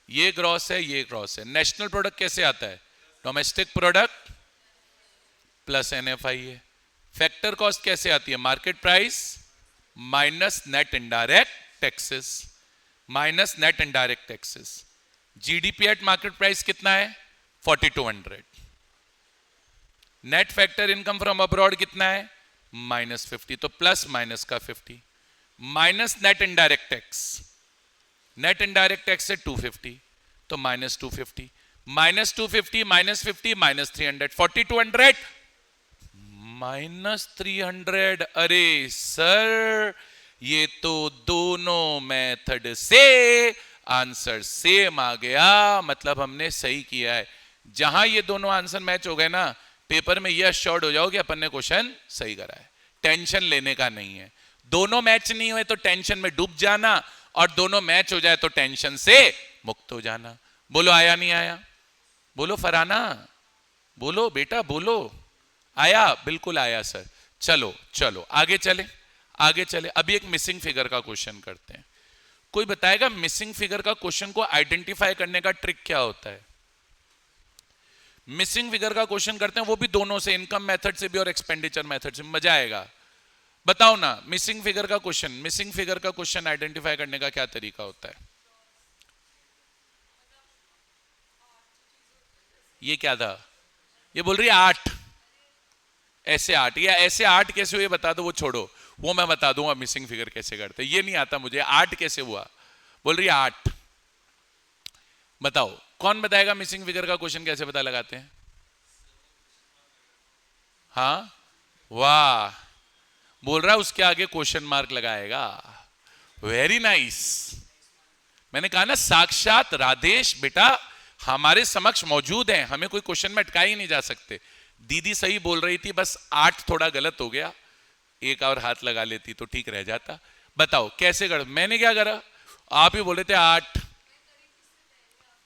ये ग्रॉस है, ये ग्रॉस है। नेशनल प्रोडक्ट कैसे आता है? डोमेस्टिक प्रोडक्ट प्लस एनएफआई है। फैक्टर कॉस्ट कैसे आती है? Market price minus net indirect taxes, minus net indirect taxes. GDP at market price कितना है? 4200। Net factor income from abroad कितना है? -50, तो प्लस माइनस का 50, minus net indirect tax, net indirect tax से 250, तो -250, -250 -50 -300, 4200 -300। अरे सर, ये तो दोनों मेथड से आंसर सेम आ गया, मतलब हमने सही किया है। जहां ये दोनों आंसर मैच हो गए ना, पेपर में ये अश्योर्ड हो जाओ कि अपन ने क्वेश्चन सही करा है, टेंशन लेने का नहीं है। दोनों मैच नहीं हुए तो टेंशन में डूब जाना, और दोनों मैच हो जाए तो टेंशन से मुक्त हो जाना। बोलो आया नहीं आया? बोलो फरहाना, बोलो बेटा बोलो। आया? बिल्कुल आया सर। चलो चलो आगे चले, आगे चले। अभी एक मिसिंग फिगर का क्वेश्चन करते हैं। कोई बताएगा मिसिंग फिगर का क्वेश्चन को आइडेंटिफाई करने का ट्रिक क्या होता है? मिसिंग फिगर का क्वेश्चन करते हैं, वो भी दोनों से, इनकम मेथड से भी और एक्सपेंडिचर मेथड से। मजा आएगा। बताओ ना, मिसिंग फिगर का क्वेश्चन, मिसिंग फिगर का क्वेश्चन आइडेंटिफाई करने का क्या तरीका होता है? ये क्या था? ये बोल रही है 8, ऐसे 8, या ऐसे 8 कैसे हुए बता दो, वो छोड़ो, वो मैं बता दूंगा मिसिंग फिगर कैसे करते, ये नहीं आता मुझे। 8 कैसे हुआ? बोल रही है 8। बताओ कौन बताएगा मिसिंग फिगर का क्वेश्चन कैसे पता लगाते हैं? हाँ, वाह, बोल रहा है उसके आगे क्वेश्चन मार्क लगाएगा। Very nice. मैंने कहा ना, साक्षात राधेश बेटा हमारे समक्ष मौजूद हैं, हमें कोई क्वेश्चन में अटकाए ही नहीं जा सकते। दीदी सही बोल रही थी, बस 8 थोड़ा गलत हो गया, एक और हाथ लगा लेती तो ठीक रह जाता। बताओ कैसे कर? मैंने क्या करा? आप ही बोले थे 8।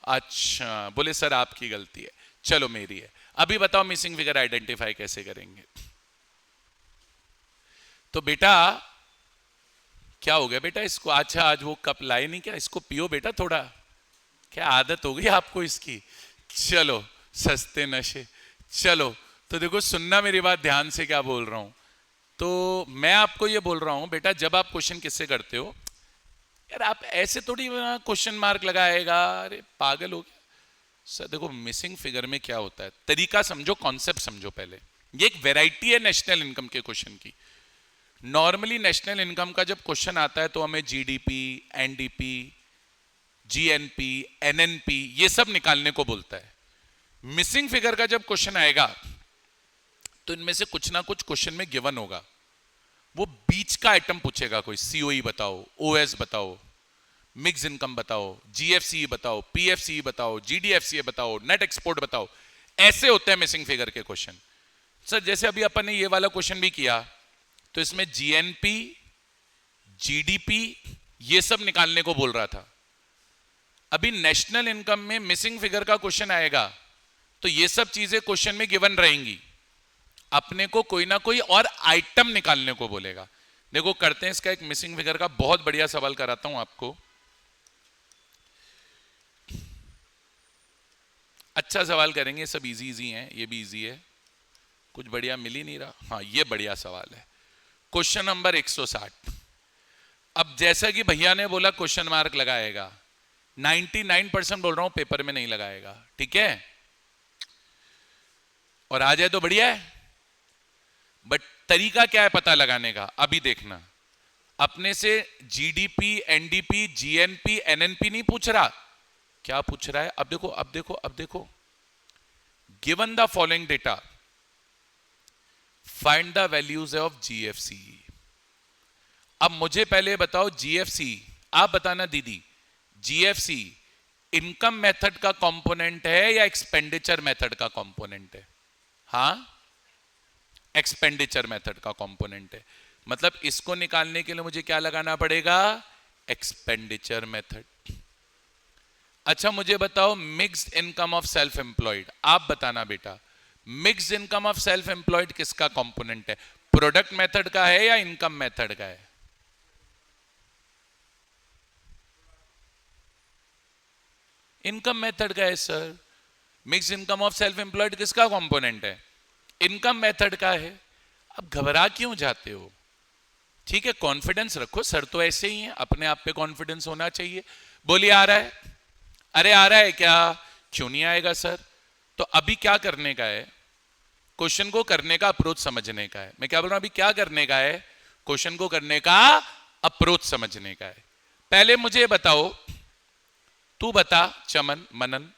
अच्छा, बोले सर आपकी गलती है, चलो मेरी है। अभी बताओ मिसिंग फिगर आइडेंटिफाई कैसे करेंगे? तो बेटा क्या हो गया बेटा इसको? अच्छा, आज वो कप लाए नहीं क्या? इसको पियो बेटा थोड़ा, क्या आदत हो गई आपको इसकी। चलो सस्ते नशे। चलो तो देखो, सुनना मेरी बात ध्यान से, क्या बोल रहा हूं। तो मैं आपको ये बोल रहा हूं बेटा, जब आप क्वेश्चन किससे करते हो यार, आप ऐसे थोड़ी क्वेश्चन मार्क लगाएगा, अरे पागल हो गया सर। देखो मिसिंग फिगर में क्या होता है, तरीका समझो, कॉन्सेप्ट समझो पहले। ये एक वैरायटी है नेशनल इनकम के क्वेश्चन की। नॉर्मली नेशनल इनकम का जब क्वेश्चन आता है तो हमें जीडीपी, एनडीपी, जीएनपी, एनएनपी ये सब निकालने को बोलता है। मिसिंग फिगर का जब क्वेश्चन आएगा तो इनमें से कुछ ना कुछ क्वेश्चन में गिवन होगा, वो बीच का आइटम पूछेगा कोई। सीओई बताओ, ओएस बताओ, मिक्स इनकम बताओ, जीएफसी बताओ, पीएफसी बताओ, जीडीएफसी बताओ, नेट एक्सपोर्ट बताओ। ऐसे होते हैं मिसिंग फिगर के क्वेश्चन। सर जैसे अभी अपन ने ये वाला क्वेश्चन भी किया, तो इसमें जीएनपी, जीडीपी ये सब निकालने को बोल रहा था। अभी नेशनल इनकम में मिसिंग फिगर का क्वेश्चन आएगा तो ये सब चीजें क्वेश्चन में गिवन रहेंगी, अपने को कोई ना कोई और आइटम निकालने को बोलेगा। देखो करते हैं इसका एक मिसिंग फिगर का बहुत बढ़िया सवाल कराता हूं आपको। अच्छा सवाल करेंगे, सब इजी इजी हैं, ये भी इजी है, कुछ बढ़िया मिल ही नहीं रहा। हाँ ये बढ़िया सवाल है, क्वेश्चन नंबर 160। अब जैसा कि भैया ने बोला क्वेश्चन मार्क लगाएगा, 99% बोल रहा हूं पेपर में नहीं लगाएगा, ठीक है? और आ जाए तो बढ़िया है, बट तरीका क्या है पता लगाने का, अभी देखना। अपने से जीडीपी, एनडीपी, जीएनपी, एनएनपी नहीं पूछ रहा, क्या पूछ रहा है? अब देखो अब देखो अब देखो, given the following data, find the values of GFC. अब मुझे पहले बताओ जीएफसी, आप बताना दीदी, जीएफसी इनकम मेथड का कंपोनेंट है या एक्सपेंडिचर मेथड का कंपोनेंट है? हाँ, एक्सपेंडिचर मेथड का कंपोनेंट है। मतलब इसको निकालने के लिए मुझे क्या लगाना पड़ेगा? Expenditure method. अच्छा मुझे बताओ mixed income of self employed, आप बताना बेटा, mixed income of self employed किसका कंपोनेंट है? प्रोडक्ट मेथड का है या इनकम मेथड का है? इनकम मेथड का है sir. Mix income of self employed किसका कंपोनेंट है? इनकम मेथड का है। अब घबरा क्यों जाते हो? ठीक है, कॉन्फिडेंस रखो, सर तो ऐसे ही है, अपने आप पे कॉन्फिडेंस होना चाहिए। बोलिए आ रहा है? अरे आ रहा है क्या? क्यों नहीं आएगा सर? तो अभी क्या करने का है? क्वेश्चन को करने का अप्रोच समझने का है। मैं क्या बोल रहा हूं, अभी क्या करने का है? क्वेश्चन को करने का अप्रोच समझने का है। पहले मुझे बताओ तू बता चमन मनन,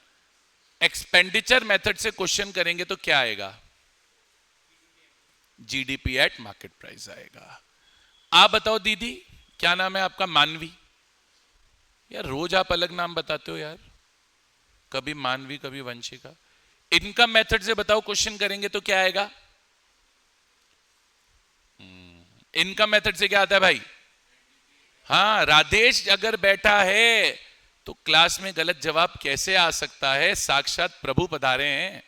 एक्सपेंडिचर मेथड से क्वेश्चन करेंगे तो क्या आएगा? जीडीपी एट मार्केट प्राइस आएगा। आप बताओ दीदी, क्या नाम है आपका? मानवी। यार रोज आप अलग नाम बताते हो यार, कभी मानवी कभी वंशिका। इनकम मेथड से बताओ क्वेश्चन करेंगे तो क्या आएगा? इनकम मेथड से क्या आता है भाई? हाँ, राधेश अगर बैठा है तो क्लास में गलत जवाब कैसे आ सकता है? साक्षात प्रभु पधारे हैं।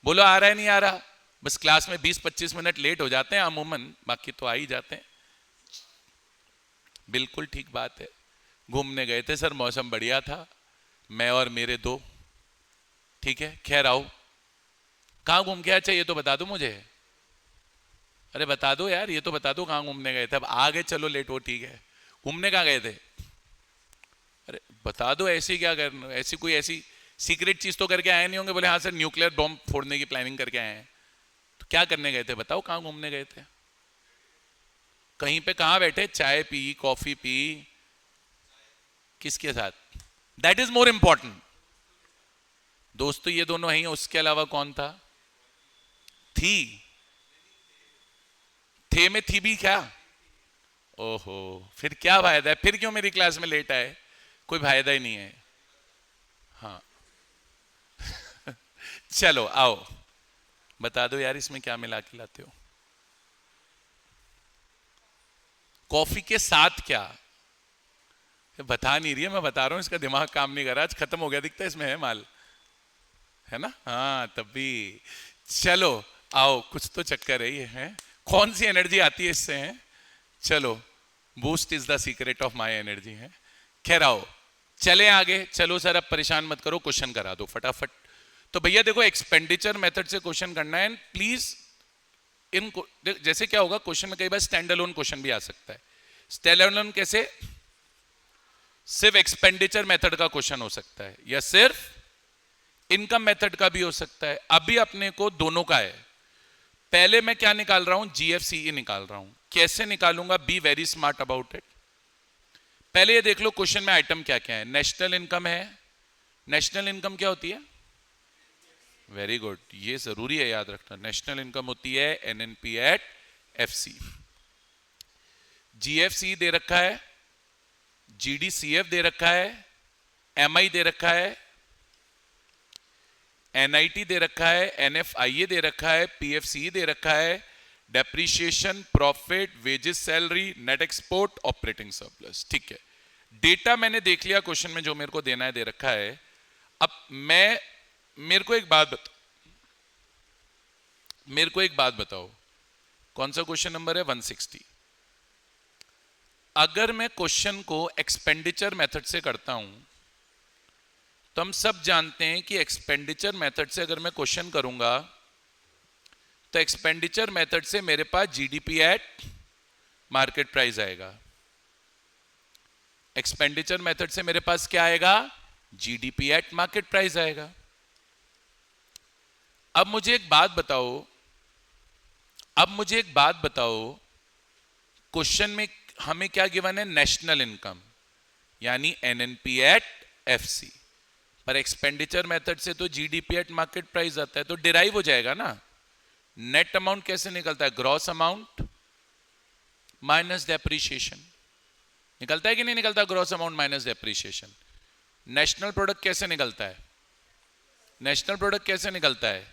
बोलो आ रहा है नहीं आ रहा? बस क्लास में 20-25 मिनट लेट हो जाते हैं अमूमन, बाकी तो आ ही जाते हैं। बिल्कुल ठीक बात है। घूमने गए थे सर, मौसम बढ़िया था, मैं और मेरे दो। ठीक है, खैर आओ, कहाँ घूम के आए ये तो बता दो मुझे। अरे बता दो यार, ये तो बता दो कहाँ घूमने गए थे। अब आ गए, चलो लेट हो, ठीक है। घूमने कहाँ गए थे? अरे बता दो, ऐसी क्या करना, ऐसी कोई ऐसी सीक्रेट चीज तो करके आए नहीं होंगे? बोले हाँ सर न्यूक्लियर बॉम्ब फोड़ने की प्लानिंग करके आए हैं। तो क्या करने गए थे बताओ, कहाँ घूमने गए थे? कहीं पे कहाँ बैठे, चाय पी, कॉफी पी, किसके साथ? That is more important. दोस्त तो ये दोनों हैं, उसके अलावा कौन था? थी, थे में थी भी क्या? ओहो, फिर क्या फायदा है? फिर क्यों मेरी क्लास में लेट आए? कोई फायदा ही नहीं है। हाँ चलो आओ, बता दो यार इसमें क्या मिला के लाते हो? कॉफी के साथ क्या? बता नहीं रही है, मैं बता रहा हूं, इसका दिमाग काम नहीं कर रहा, आज खत्म हो गया दिखता है, इसमें है माल, है ना? हाँ तब भी। चलो आओ, कुछ तो चक्कर है ये, है कौन सी एनर्जी आती है इससे, है? चलो, boost is the secret of my energy, है। खैर आओ, चले आगे। चलो सर अब परेशान मत करो, क्वेश्चन करा दो फटाफट। तो भैया देखो, एक्सपेंडिचर मेथड से क्वेश्चन करना है, प्लीज इनको जैसे क्या होगा, क्वेश्चन में कई बार स्टैंड अलोन क्वेश्चन भी आ सकता है। स्टैंड अलोन कैसे? सिर्फ एक्सपेंडिचर मेथड का क्वेश्चन हो सकता है, या सिर्फ इनकम मेथड का भी हो सकता है। अभी अपने को दोनों का है। पहले मैं क्या निकाल रहा हूं? जीएफसीई निकाल रहा हूं। कैसे निकालूंगा? Be very smart about it. पहले ये देख लो क्वेश्चन में आइटम क्या क्या है। नेशनल इनकम है। नेशनल इनकम क्या होती है? वेरी गुड, ये जरूरी है याद रखना। नेशनल इनकम होती है एनएनपी एट एफसी। जीएफसी दे रखा है, जीडीसीएफ दे रखा है, एमआई दे रखा है, एनआईटी दे रखा है, एनएफआईए दे रखा है, पीएफसी दे रखा है, depreciation, profit, wages, salary, net export, operating surplus. ठीक है, डेटा मैंने देख लिया क्वेश्चन में जो मेरे को देना है दे रखा है। अब मेरे को एक बात बताओ, कौन सा क्वेश्चन नंबर है? 160। अगर मैं क्वेश्चन को एक्सपेंडिचर मेथड से करता हूं तो हम सब जानते हैं कि एक्सपेंडिचर मेथड से अगर मैं क्वेश्चन करूंगा तो एक्सपेंडिचर मेथड से मेरे पास जीडीपी एट मार्केट प्राइस आएगा। एक्सपेंडिचर मेथड से मेरे पास क्या आएगा? जीडीपी एट मार्केट प्राइस आएगा। अब मुझे एक बात बताओ, क्वेश्चन में हमें क्या गिवन है? नेशनल इनकम, यानी एनएनपी एट एफसी। पर एक्सपेंडिचर मेथड से तो जीडीपी एट मार्केट प्राइस आता है, तो डिराइव हो जाएगा ना। नेट अमाउंट कैसे निकलता है? Gross amount minus depreciation. निकलता है कि नहीं निकलता? Gross amount minus depreciation. National product कैसे निकलता है?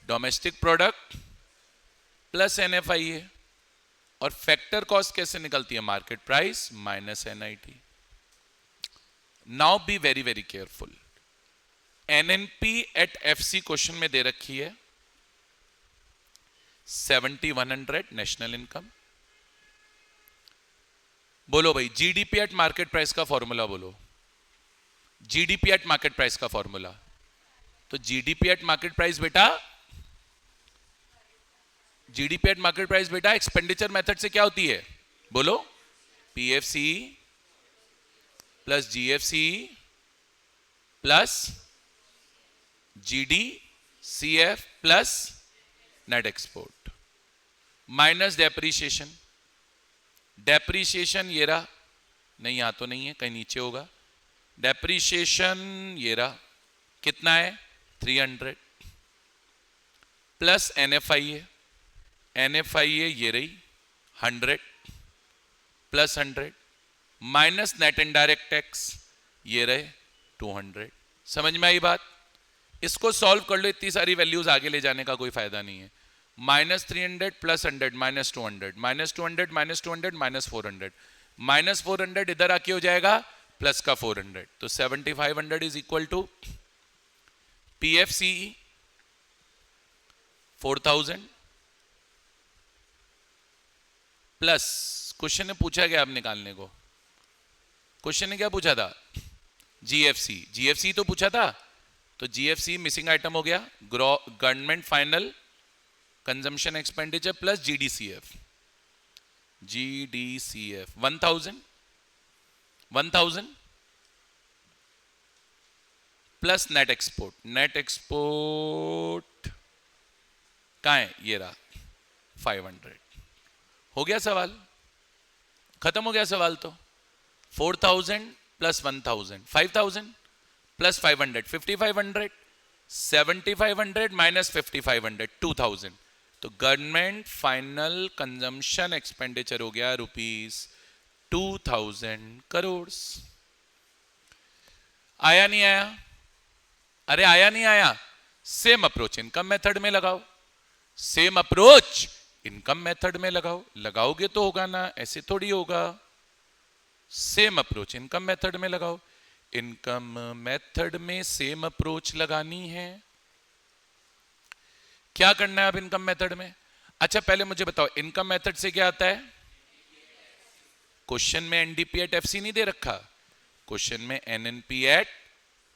Domestic product plus NFIA. और फैक्टर कॉस्ट कैसे निकलती है? Market price minus NIT. Now be very very careful. NNP at FC question में दे रखी है 7100 नेशनल इनकम। बोलो भाई, जीडीपी एट मार्केट प्राइस का फॉर्मूला बोलो। जीडीपी एट मार्केट प्राइस का फॉर्मूला, तो जीडीपी एट मार्केट प्राइस बेटा एक्सपेंडिचर मेथड से क्या होती है? बोलो, PFC plus GFC plus GDCF plus net export minus depreciation ये रहा, नहीं यहां तो नहीं है, कहीं नीचे होगा, डेप्रीशिएशन ये रहा, कितना है 300, प्लस NFIA, NFIA ये रही 100 plus 100, minus net indirect tax ये रहे 200। समझ में आई बात? इसको सॉल्व कर लो, इतनी सारी वैल्यूज आगे ले जाने का कोई फायदा नहीं है। -300 प्लस 100 -200, -200 -200 -400, -400 इधर आके हो जाएगा प्लस का 400, तो 7500 is equal to PFCE 4000 plus question ने पूछा क्या अब निकालने को? क्वेश्चन ने क्या पूछा था? GFC तो पूछा था, तो GFC मिसिंग आइटम हो गया, government final consumption expenditure plus GDCF 1000 plus net export कहाँ है? ये रहा 500। हो गया सवाल, खत्म हो गया सवाल। तो 4000 प्लस 1000 5000 प्लस 500 5500, 7500 माइनस 5500 2000, तो गवर्नमेंट फाइनल कंजम्पशन एक्सपेंडिचर हो गया ₹2000 करोड़। आया नहीं आया? अरे आया नहीं आया? सेम अप्रोच इनकम मेथड में लगाओ, सेम अप्रोच इनकम मेथड में लगाओ। लगाओगे तो होगा ना, ऐसे थोड़ी होगा। सेम अप्रोच इनकम मेथड में लगाओ। इनकम मेथड में सेम अप्रोच लगानी है। क्या करना है अब इनकम मेथड में? अच्छा पहले मुझे बताओ, इनकम मेथड से क्या आता है? क्वेश्चन में NDP एट FC नहीं दे रखा, क्वेश्चन में NNP एट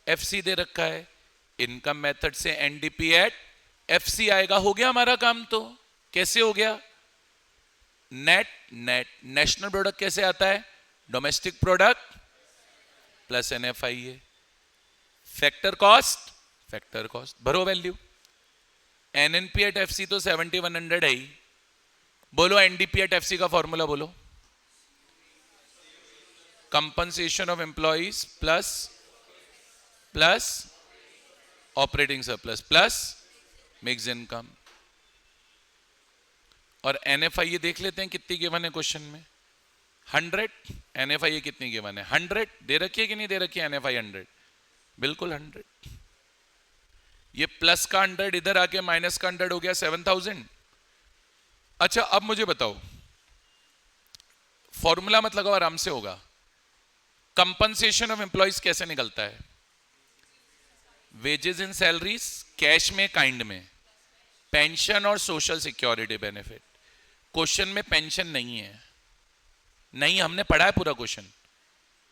FC दे रखा है। इनकम मेथड से NDP एट FC आएगा, हो गया हमारा काम। तो कैसे हो गया? नेशनल प्रोडक्ट कैसे आता है? Domestic product plus NFIA, factor cost भरो वैल्यू। NNP एट FC तो 7100 है ही। बोलो NDP एट FC का फॉर्मूला बोलो। Compensation of employees plus operating surplus plus mix income. और NFIA देख लेते हैं कितनी गिवन है क्वेश्चन में, 100। NFIA कितनी गिवन है? 100 दे रखी है कि नहीं दे रखी है? NFI 100, बिल्कुल 100। ये प्लस का 100 इधर आके माइनस का 100 हो गया 7000। अच्छा अब मुझे बताओ, फॉर्मूला मत लगाओ, आराम से होगा। कंपनसेशन ऑफ एम्प्लॉइज कैसे निकलता है? वेजेस इन सैलरीज, कैश में काइंड में, पेंशन और सोशल सिक्योरिटी बेनिफिट। क्वेश्चन में पेंशन नहीं है, नहीं, हमने पढ़ा है पूरा क्वेश्चन।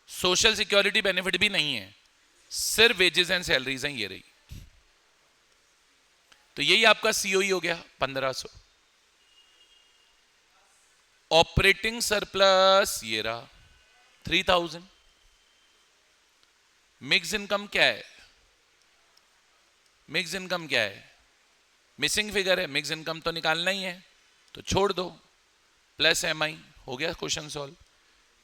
सोशल सिक्योरिटी बेनिफिट भी नहीं है, सिर्फ वेजेस एंड सैलरीज हैं, ये रही। तो यही आपका COE हो गया 1500। ऑपरेटिंग सरप्लस ये रहा 3000। मिक्स इनकम क्या है? मिक्स इनकम क्या है? मिसिंग फिगर है, मिक्स इनकम तो निकालना ही है, तो छोड़ दो, प्लस MI। हो गया क्वेश्चन सॉल्व।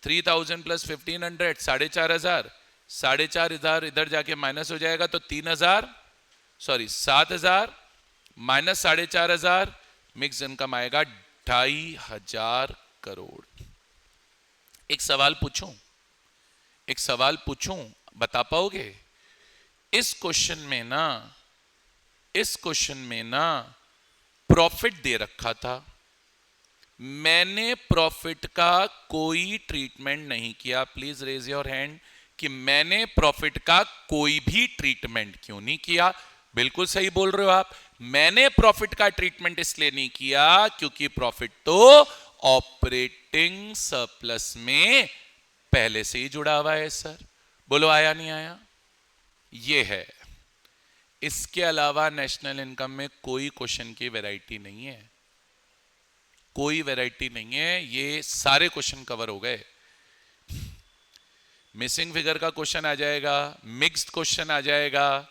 3000 प्लस 1500 4500, 4500 इधर जाके माइनस हो जाएगा, तो 7000 माइनस 4500, मिक्स इनकम आएगा 2500 करोड़। एक सवाल पूछूं, बता पाओगे? इस क्वेश्चन में ना प्रॉफिट दे रखा था, मैंने प्रॉफिट का कोई ट्रीटमेंट नहीं किया। प्लीज रेज योर हैंड कि मैंने प्रॉफिट का कोई भी ट्रीटमेंट क्यों नहीं किया। बिल्कुल सही बोल रहे हो आप। मैंने प्रॉफिट का ट्रीटमेंट इसलिए नहीं किया क्योंकि प्रॉफिट तो ऑपरेटिंग सरप्लस में पहले से ही जुड़ा हुआ है। सर बोलो आया नहीं आया? ये है। इसके अलावा नेशनल इनकम में कोई क्वेश्चन की वैरायटी नहीं है, कोई वैरायटी नहीं है। ये सारे क्वेश्चन कवर हो गए। मिसिंग फिगर का क्वेश्चन आ जाएगा, मिक्स्ड क्वेश्चन आ जाएगा,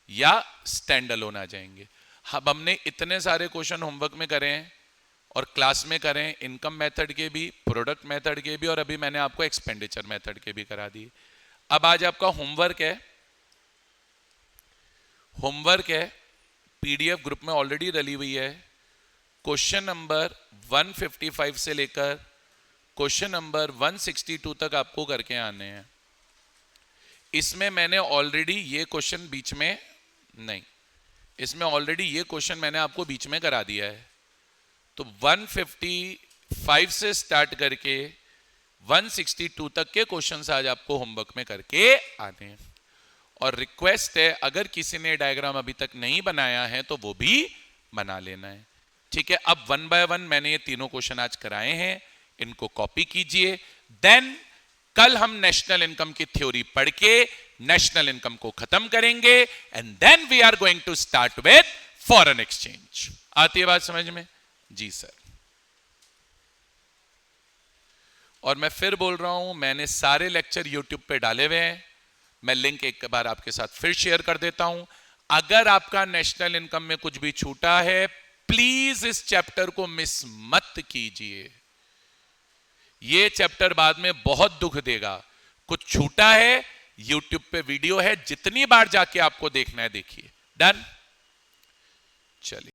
या स्टैंड अलोन आ जाएंगे। अब हमने इतने सारे क्वेश्चन होमवर्क में करे हैं और क्लास में करें, इनकम मेथड के भी, प्रोडक्ट मेथड के भी, और अभी मैंने आपको एक्सपेंडिचर मेथड के भी करा दिए। अब आज आपका होमवर्क है, पीडीएफ ग्रुप में ऑलरेडी डली हुई है। क्वेश्चन नंबर 155 से लेकर क्वेश्चन नंबर 162 तक आपको करके आने हैं। इसमें मैंने ऑलरेडी ये क्वेश्चन बीच में नहीं, इसमें ऑलरेडी ये क्वेश्चन मैंने आपको बीच में करा दिया है। तो 155 से स्टार्ट करके 162 तक के क्वेश्चंस आज आपको होमवर्क में करके आने हैं। और रिक्वेस्ट है, अगर किसी ने डायग्राम अभी तक नहीं बनाया है तो वो भी बना लेना है, ठीक है। अब 1 बाय 1 मैंने ये तीनों क्वेश्चन आज कराए हैं, इनको कॉपी कीजिए। देन कल हम नेशनल इनकम की थ्योरी पढ़ के नेशनल इनकम को खत्म करेंगे and then we are going to start with foreign exchange. आती है बात समझ में? जी सर। और मैं फिर बोल रहा हूं, मैंने सारे लेक्चर यूट्यूब पे डाले हुए हैं, मैं लिंक एक बार आपके साथ फिर शेयर कर देता हूं। अगर आपका नेशनल इनकम में कुछ भी छूटा है, प्लीज इस चैप्टर को मिस मत कीजिए। ये चैप्टर बाद में बहुत दुख देगा। कुछ छूटा है, यूट्यूब पे वीडियो है, जितनी बार जाके आपको देखना है देखिए। डन, चलिए।